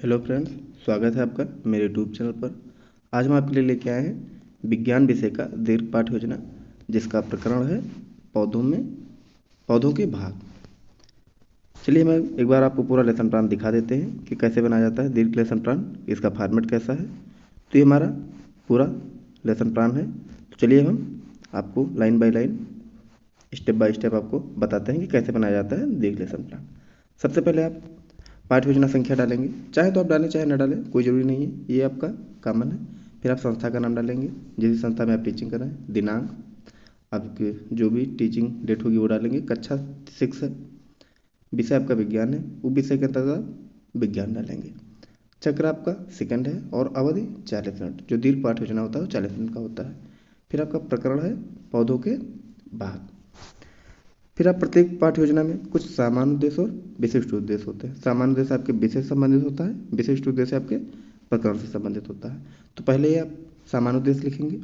Hello friends, स्वागत है आपका मेरे यूट्यूब चैनल पर। आज हम आपके लिए लेके आए हैं विज्ञान विषय का दीर्घ पाठ योजना, जिसका प्रकरण है पौधों के भाग। चलिए मैं एक बार आपको पूरा लेसन प्लान दिखा देते हैं कि कैसे बनाया जाता है दीर्घ लेसन प्लान, इसका फॉर्मेट कैसा है। तो ये हमारा पूरा लेसन प्लान है। तो चलिए हम आपको line by line, step by step आपको बताते हैं कि कैसे बनाया जाता है दीर्घ लेसन प्लान। सबसे पहले आप पाठ योजना संख्या डालेंगे, चाहे तो आप डालें चाहे ना डालें, कोई ज़रूरी नहीं है, ये आपका कॉमन है। फिर आप संस्था का नाम डालेंगे, जिस संस्था में आप टीचिंग कर रहे हैं, दिनांक, आपके जो भी टीचिंग डेट होगी वो डालेंगे। कक्षा 6 है, विषय आपका विज्ञान है, वो विषय के अंतर्गत विज्ञान डालेंगे। चक्र आपका सेकंड है और अवधि 40 मिनट। जो दीर्घ पाठ योजना होता है वो 40 मिनट का होता है। फिर आपका प्रकरण है पौधों के भाग। फिर आप प्रत्येक पाठ योजना में कुछ सामान्य उद्देश्य और विशिष्ट उद्देश्य होते हैं। सामान्य उद्देश्य आपके विषय से संबंधित होता है, विशिष्ट उद्देश्य आपके प्रकरण से संबंधित होता है। तो पहले ही आप सामान्य उद्देश्य लिखेंगे।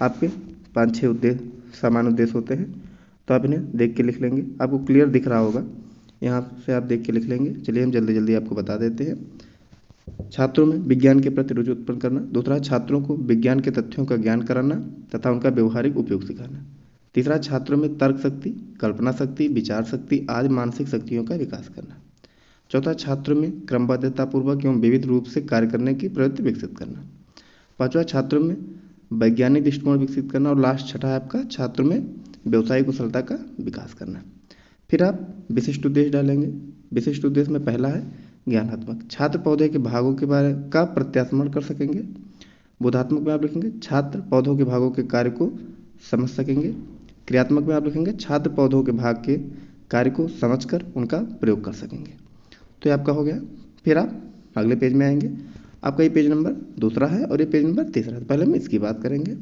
आपके 5-6 उद्देश्य सामान्य उद्देश्य होते हैं, तो आप इन्हें देख के लिख लेंगे। आपको क्लियर दिख रहा होगा, यहाँ से आप देख के लिख लेंगे। चलिए हम जल्दी जल्दी आपको बता देते हैं। छात्रों में विज्ञान के प्रति रुचि उत्पन्न करना। दूसरा, छात्रों को विज्ञान के तथ्यों का ज्ञान कराना तथा उनका व्यवहारिक उपयोग सिखाना। तीसरा, छात्रों में तर्क शक्ति, कल्पना शक्ति, विचार शक्ति आदि मानसिक शक्तियों का विकास करना। चौथा, छात्रों में क्रमबद्धतापूर्वक एवं विविध रूप से कार्य करने की प्रवृत्ति विकसित करना। पांचवा, छात्रों में वैज्ञानिक दृष्टिकोण विकसित करना। और लास्ट छठा है आपका, छात्रों में व्यवसायिक कुशलता का विकास करना। फिर आप विशिष्ट उद्देश्य डालेंगे। विशिष्ट उद्देश्य में पहला है ज्ञानात्मक। छात्र पौधे के भागों के बारे का प्रत्यास्मरण कर सकेंगे। बोधात्मक में आप लिखेंगे छात्र पौधों के भागों के कार्य को समझ सकेंगे। क्रियात्मक में आप लिखेंगे छात्र पौधों के भाग के कार्य को समझकर उनका प्रयोग कर सकेंगे। तो ये आपका हो गया। फिर आप अगले पेज में आएंगे। आपका ये पेज नंबर दूसरा है और ये पेज नंबर तीसरा है। पहले हम इसकी बात करेंगे।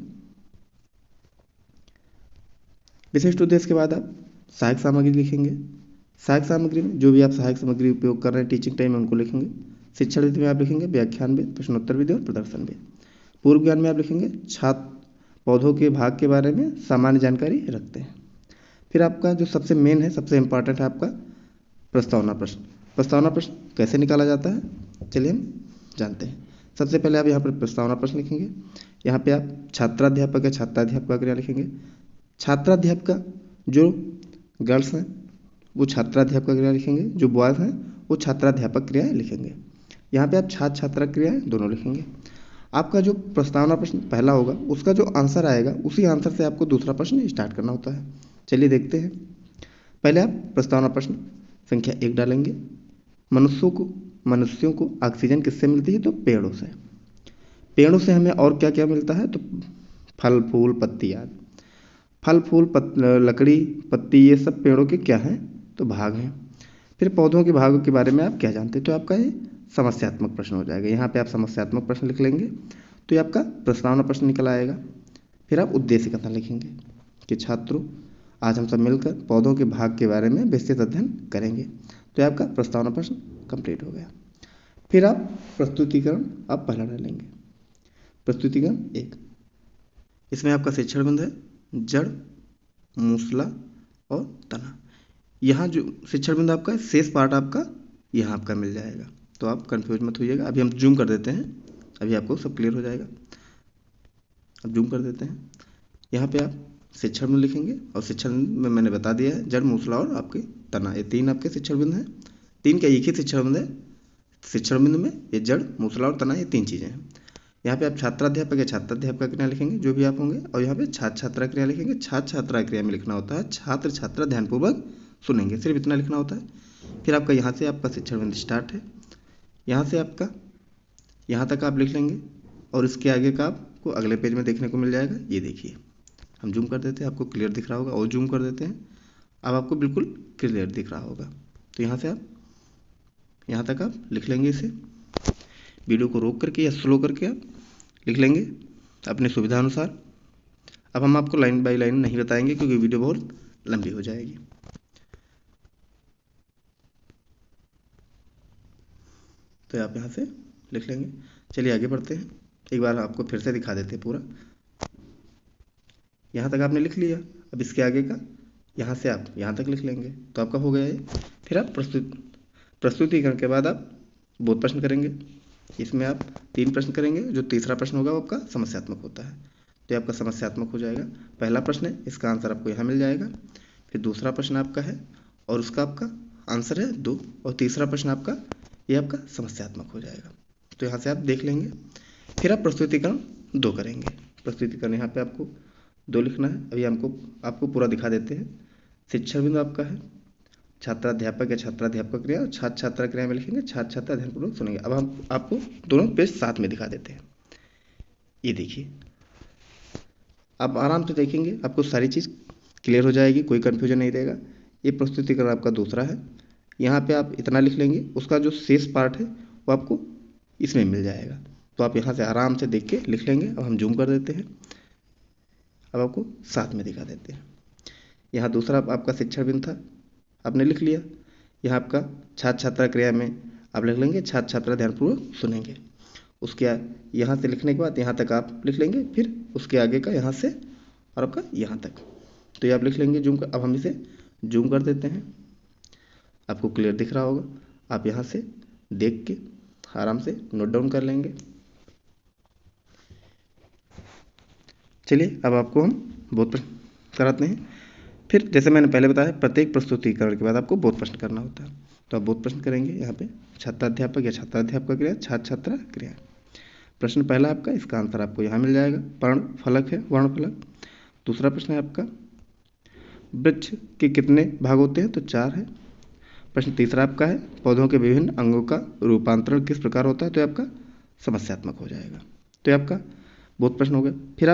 विशिष्ट उद्देश्य के बाद आप सहायक सामग्री लिखेंगे। सहायक सामग्री में जो भी आप सहायक सामग्री उपयोग कर रहे हैं टीचिंग टाइम में, उनको लिखेंगे। शिक्षण विधि में आप लिखेंगे व्याख्यान विधि, प्रश्नोत्तर विधि और प्रदर्शन विधि। पूर्व ज्ञान में आप लिखेंगे छात्र पौधों के भाग के बारे में सामान्य जानकारी रखते हैं। फिर आपका जो सबसे मेन है, सबसे इम्पॉर्टेंट है आपका प्रस्तावना प्रश्न। प्रस्तावना प्रश्न कैसे निकाला जाता है, चलिए हम जानते हैं। सबसे पहले आप यहाँ पर प्रस्तावना प्रश्न लिखेंगे। यहाँ पे आप छात्राध्यापक या छात्राध्यापक क्रिया लिखेंगे। छात्राध्यापका जो गर्ल्स हैं वो छात्राध्यापक क्रिया लिखेंगे, जो बॉयज़ हैं वो छात्राध्यापक क्रियाएँ लिखेंगे। यहाँ पे आप छात्र छात्रा क्रियाएँ दोनों लिखेंगे। आपका जो प्रस्तावना प्रश्न पहला होगा उसका जो आंसर आएगा उसी आंसर से आपको दूसरा प्रश्न स्टार्ट करना होता है। चलिए देखते हैं। पहले आप प्रस्तावना प्रश्न संख्या 1 डालेंगे। मनुष्यों को ऑक्सीजन किससे मिलती है, तो पेड़ों से। पेड़ों से हमें और क्या क्या मिलता है, तो फल फूल पत्ती आदि। फल फूल लकड़ी पत्ती ये सब पेड़ों के क्या हैं, तो भाग हैं। फिर पौधों के भागों के बारे में आप क्या जानते हैं, तो आपका ये समस्यात्मक प्रश्न हो जाएगा। यहाँ पे आप समस्यात्मक प्रश्न लिख लेंगे तो ये आपका प्रस्तावना प्रश्न निकल आएगा। फिर आप उद्देश्य कथन लिखेंगे कि छात्रों आज हम सब मिलकर पौधों के भाग के बारे में विस्तृत अध्ययन करेंगे। तो ये आपका प्रस्तावना प्रश्न कंप्लीट हो गया। फिर आप प्रस्तुतिकरण आप पहला डालेंगे। प्रस्तुतिकरण 1, इसमें आपका शिक्षण बिंदु है जड़, मूसला और तना। यहाँ जो शिक्षण बिंदु आपका शेष पार्ट आपका यहाँ आपका मिल जाएगा, तो आप कंफ्यूज मत होइएगा। अभी हम जूम कर देते हैं, अभी आपको सब क्लियर हो जाएगा। अब जूम कर देते हैं। यहाँ पे आप शिक्षण बिंदु लिखेंगे और शिक्षण में मैंने बता दिया है जड़, मूसला और आपके तना, ये 3 आपके शिक्षण बिंदु हैं। 3 का एक ही शिक्षण बिंदु है। शिक्षण बिंदु में ये जड़, मूसला और तना, ये 3 चीज़ें हैं। यहाँ पे आप छात्राध्यापक या छात्राध्यापक क्रिया लिखेंगे जो भी आप होंगे, और यहाँ पे छात्र छात्रा क्रिया लिखेंगे। छात्र छात्रा क्रिया में लिखना होता है छात्र छात्रा ध्यानपूर्वक सुनेंगे, सिर्फ इतना लिखना होता है। फिर आपका यहाँ से आपका शिक्षण बिंदु स्टार्ट है। यहाँ से आपका यहाँ तक आप लिख लेंगे और इसके आगे का आपको अगले पेज में देखने को मिल जाएगा। ये देखिए, हम जूम कर देते हैं, आपको क्लियर दिख रहा होगा, और जूम कर देते हैं, अब आपको बिल्कुल क्लियर दिख रहा होगा। तो यहाँ से आप यहाँ तक आप लिख लेंगे। इसे वीडियो को रोक करके या स्लो करके आप लिख लेंगे अपनी सुविधा अनुसार। अब हम आपको लाइन बाय लाइन नहीं बताएंगे क्योंकि वीडियो बहुत लंबी हो जाएगी। तो आप यहाँ से लिख लेंगे। चलिए आगे बढ़ते हैं, एक बार आपको फिर से दिखा देते हैं पूरा। यहाँ तक आपने लिख लिया, अब इसके आगे का यहाँ से आप यहाँ तक लिख लेंगे, तो आपका हो गया ये। फिर आप प्रस्तुतिकरण के बाद आप बोध प्रश्न करेंगे। इसमें आप 3 प्रश्न करेंगे, जो तीसरा प्रश्न होगा वो आपका समस्यात्मक होता है, तो ये आपका समस्यात्मक हो जाएगा। पहला प्रश्न है, इसका आंसर आपको यहाँ मिल जाएगा। फिर दूसरा प्रश्न आपका है और उसका आपका आंसर है 2, और तीसरा प्रश्न आपका ये आपका समस्यात्मक हो जाएगा। तो यहाँ से आप देख लेंगे। फिर आप प्रस्तुतिकरण 2 करेंगे। प्रस्तुतिकरण यहाँ पे आपको 2 लिखना है। अभी आपको पूरा दिखा देते हैं। शिक्षण बिंदु आपका है छात्राध्यापक या छात्राध्यापक क्रिया, और छात्र छात्रा क्रिया में लिखेंगे छात्र छात्रा ध्यानपूर्वक सुनेंगे। अब हम आपको दोनों पेज साथ में दिखा देते हैं। ये देखिए, आप आराम से देखेंगे, आपको सारी चीज़ क्लियर हो जाएगी, कोई कन्फ्यूजन नहीं रहेगा। ये प्रस्तुतिकरण आपका दूसरा है। यहाँ पे आप इतना लिख लेंगे, उसका जो शेष पार्ट है वो आपको इसमें मिल जाएगा। तो आप यहाँ से आराम से देख के लिख लेंगे। अब हम जूम कर देते हैं। अब आपको साथ में दिखा देते हैं। यहाँ दूसरा आपका शिक्षण बिंदु था, आपने लिख लिया। यहाँ आपका छात्र छात्रा क्रिया में आप लिख लेंगे छात्र छात्रा ध्यानपूर्वक सुनेंगे। उसके यहाँ से लिखने के बाद यहाँ तक आप लिख लेंगे, फिर उसके आगे का यहाँ से और आपका यहाँ तक, तो ये आप लिख लेंगे जूम कर। अब हम इसे जूम कर देते हैं, आपको क्लियर दिख रहा होगा। आप यहाँ से देख के आराम से नोट डाउन कर लेंगे। चलिए, अब आपको हम बोध प्रश्न कराते हैं। फिर जैसे मैंने पहले बताया, प्रत्येक प्रस्तुतिकरण के बाद आपको बोध प्रश्न करना होता है। तो आप बोध प्रश्न करेंगे। यहाँ पे छात्राध्यापक या छात्राध्यापक क्रिया, छात्र छात्रा क्रिया। प्रश्न पहला आपका, इसका आंसर आपको यहाँ मिल जाएगा। पर्ण फलक है, वर्ण फलक। दूसरा प्रश्न है आपका, वृक्ष के कितने भाग होते हैं? तो 4 है। प्रश्न तीसरा आपका है, पौधों के विभिन्न अंगों का रूपांतरण किस प्रकार होता है? तो ये आपका समस्यात्मक हो जाएगा। तो ये आपका बोध प्रश्न हो गया। फिर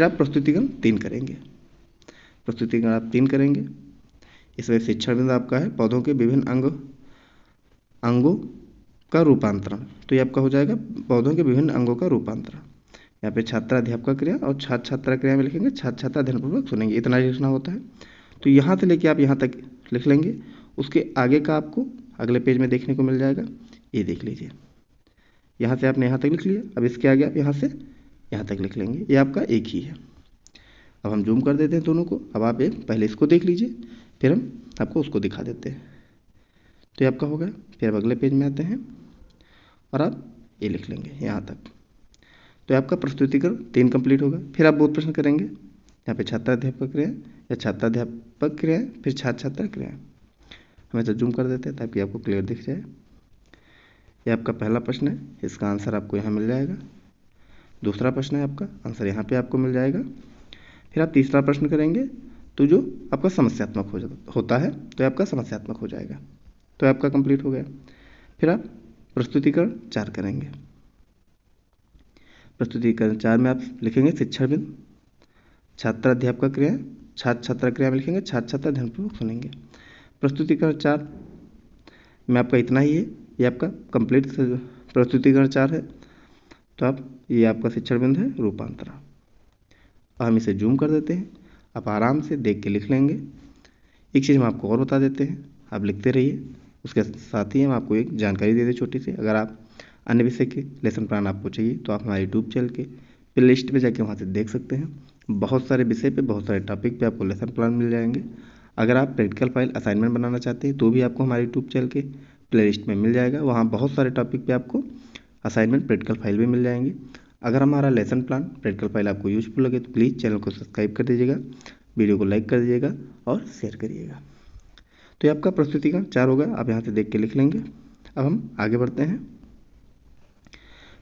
आप प्रस्तुतिकरण 3 करेंगे। प्रस्तुतिकरण आप 3 करेंगे। इसमें शिक्षण बिंदु आपका है पौधों के विभिन्न अंगों का रूपांतरण, तो ये आपका हो जाएगा पौधों के विभिन्न अंगों का रूपांतरण। यहाँ पे छात्राध्यापक क्रिया और छात्र छात्रा क्रिया में लिखेंगे छात्र छात्रा ध्यानपूर्वक सुनेंगे, इतना लिखना होता है। तो यहाँ से लेके आप यहाँ तक लिख लेंगे। उसके आगे का आपको अगले पेज में देखने को मिल जाएगा। ये देख लीजिए, यहाँ से आपने यहाँ तक लिख लिया। अब इसके आगे आप यहाँ से यहाँ तक लिख लेंगे। ये आपका एक ही है। अब हम जूम कर देते हैं दोनों को। अब आप पहले इसको देख लीजिए, फिर हम आपको उसको दिखा देते हैं। तो ये आपका हो गया। फिर अब अगले पेज में आते हैं और आप ये लिख लेंगे यहाँ तक। तो आपका प्रस्तुतिकरण 3 कंप्लीट होगा। फिर आप बोध प्रश्न करेंगे। यहाँ पे छात्राध्यापक क्रिया या छात्राध्यापक क्रिया, फिर छात्र छात्रा क्रिया। हम ऐसा जूम कर देते हैं ताकि आपको क्लियर दिख जाए। ये आपका पहला प्रश्न है, इसका आंसर आपको यहाँ मिल जाएगा। दूसरा प्रश्न है, आपका आंसर यहाँ पे आपको मिल जाएगा। फिर आप तीसरा प्रश्न करेंगे, तो जो आपका समस्यात्मक होता है, तो आपका समस्यात्मक हो जाएगा। तो आपका कंप्लीट हो गया। फिर आप प्रस्तुतिकरण 4 करेंगे। प्रस्तुतिकरण 4 में आप लिखेंगे शिक्षण बिंदु छात्राध्यापक क्रिया, छात्र छात्रा क्रिया में लिखेंगे छात्र छात्रा ध्यानपूर्वक सुनेंगे। प्रस्तुतिकरण 4 में आपका इतना ही है। ये आपका कंप्लीट प्रस्तुतिकरण 4 है। तो आप ये आपका शिक्षण बिंदु है रूपांतरण। हम इसे जूम कर देते हैं, आप आराम से देख के लिख लेंगे। एक चीज़ हम आपको और बता देते हैं, आप लिखते रहिए। उसके साथ ही हम आपको एक जानकारी दे दें छोटी सी। अगर आप अन्य विषय के लेसन प्लान आपको चाहिए तो आप हमारे यूट्यूब चैनल के प्ले लिस्ट में जाके वहाँ से देख सकते हैं। बहुत सारे विषय पे, बहुत सारे टॉपिक पे आपको लेसन प्लान मिल जाएंगे। अगर आप प्रैक्टिकल फाइल असाइनमेंट बनाना चाहते हैं तो भी आपको हमारे यूट्यूब चैनल के प्ले लिस्ट में मिल जाएगा। वहाँ बहुत सारे टॉपिक पे आपको असाइनमेंट प्रैक्टिकल फाइल भी मिल जाएंगी। अगर हमारा लेसन प्लान प्रैक्टिकल फाइल आपको यूजफुल लगे तो प्लीज़ चैनल को सब्सक्राइब कर दीजिएगा, वीडियो को लाइक कर दीजिएगा और शेयर करिएगा। तो ये आपका प्रस्तुतिकरण 4 होगा। आप यहाँ से देख के लिख लेंगे। अब हम आगे बढ़ते हैं।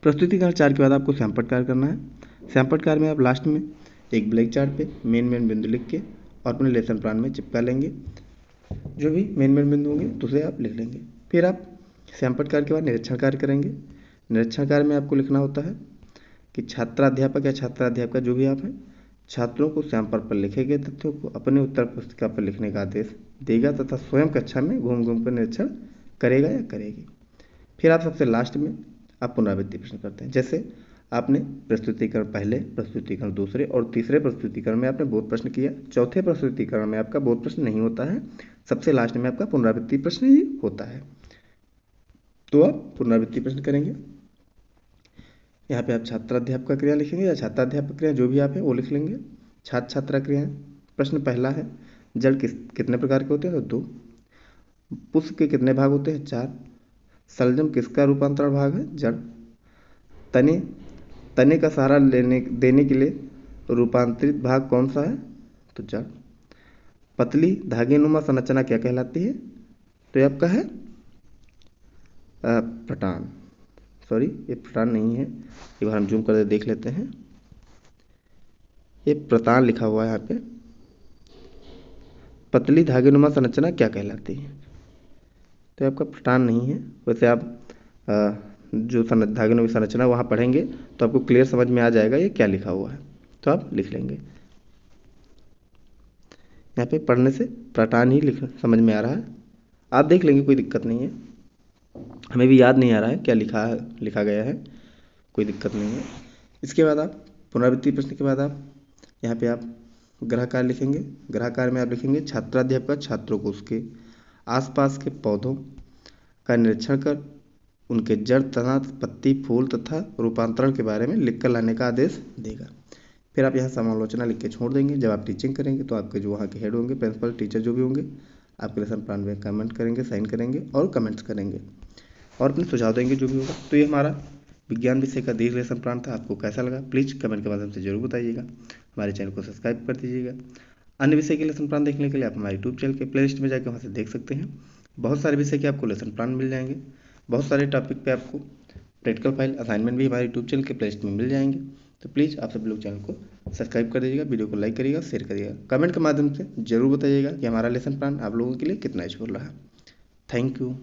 प्रस्तुतिकरण 4 के बाद आपको सैंपल कार्य करना है। सैंपल कार्य में आप लास्ट में एक ब्लैक चार्ट पे मेन बिंदु लिख के और अपने लेसन प्लान में चिपका लेंगे। जो भी मेन बिंदु होंगे तो उसे आप लिख लेंगे। फिर आप सैंपल कार्य के बाद निरीक्षण कार्य करेंगे। निरीक्षण कार्य में आपको लिखना होता है कि छात्राध्यापक या छात्राध्यापिका जो भी आप हैं, छात्रों को सैंपल पर लिखे गए तथ्यों को अपने उत्तर पुस्तिका पर लिखने का आदेश देगा तथा स्वयं कक्षा में घूम घूम कर निरीक्षण करेगा या करेगी। फिर आप सबसे लास्ट में आप पुनरावृत्ति प्रश्न करते हैं। जैसे आपने प्रस्तुतिकरण पहले, प्रस्तुतिकरण दूसरे और तीसरे प्रस्तुतिकरण में आपने बोध प्रश्न किया, चौथे प्रस्तुतिकरण में आपका बोध प्रश्न नहीं होता है, सबसे लास्ट में आपका पुनरावृत्ति प्रश्न ही होता है। तो आप पुनरावृत्ति प्रश्न करेंगे। यहाँ पे आप छात्राध्यापक क्रिया लिखेंगे या छात्राध्यापक क्रिया जो भी आप हैं वो लिख लेंगे। छात्र छात्रा क्रिया प्रश्न पहला है, जड़ कितने प्रकार के होते हैं? तो 2। पुष्प के कितने भाग होते हैं? 4। शलजम किसका रूपांतरण भाग है? जड़। तने तने का सहारा देने के लिए रूपांतरित भाग कौन सा है? तो जड़। पतली धागेनुमा संरचना क्या कहलाती है? तो ये आपका है प्रटान। सॉरी, ये प्रटान नहीं है, एक बार हम जूम कर देख लेते हैं। ये प्रतान लिखा हुआ है यहाँ पे। पतली धागेनुमा संरचना क्या कहलाती है? तो आपका प्रटान नहीं है। वैसे आप जो धागेनुमा संरचना वहाँ पढ़ेंगे तो आपको क्लियर समझ में आ जाएगा ये क्या लिखा हुआ है, तो आप लिख लेंगे। यहाँ पे पढ़ने से प्रटान ही लिख समझ में आ रहा है, आप देख लेंगे, कोई दिक्कत नहीं है। हमें भी याद नहीं आ रहा है क्या लिखा गया है, कोई दिक्कत नहीं है। इसके बाद आप पुनरावृत्ति प्रश्न के बाद आप यहाँ पे आप ग्रह कार्य लिखेंगे। ग्रह कार्य में आप लिखेंगे छात्राध्यापक छात्रों को उसके आसपास के पौधों का निरीक्षण कर उनके जड़ तना पत्ती फूल तथा रूपांतरण के बारे में लिख कर लाने का आदेश देगा। फिर आप यहाँ समालोचना लिख के छोड़ देंगे। जब आप टीचिंग करेंगे तो आपके जो वहाँ के हेड होंगे, प्रिंसिपल टीचर जो भी होंगे, आपके लेसन प्लान में कमेंट करेंगे, साइन करेंगे और कमेंट्स करेंगे और अपने सुझाव देंगे जो भी होगा। तो ये हमारा विज्ञान विषय का दीर्घ लेसन प्लान था। आपको कैसा लगा प्लीज़ कमेंट के माध्यम से जरूर बताइएगा। हमारे चैनल को सब्सक्राइब कर दीजिएगा। अन्य विषय के लेसन प्लान देखने के लिए आप हमारे यूट्यूब चैनल के प्ले लिस्ट में जाकर वहाँ से देख सकते हैं। बहुत सारे विषय के आपको लेसन प्लान मिल जाएंगे। बहुत सारे टॉपिक पे आपको प्रैक्टिकल फाइल असाइनमेंट भी हमारे यूट्यूब चैनल के प्ले लिस्ट में मिल जाएंगे। तो प्लीज़ आप सब लोग चैनल को सब्सक्राइब कर दीजिएगा, वीडियो को लाइक करिएगा, शेयर करिएगा, कमेंट के माध्यम से जरूर बताइएगा कि हमारा लेसन प्लान आप लोगों के लिए कितना यूजफुल रहा। Thank you.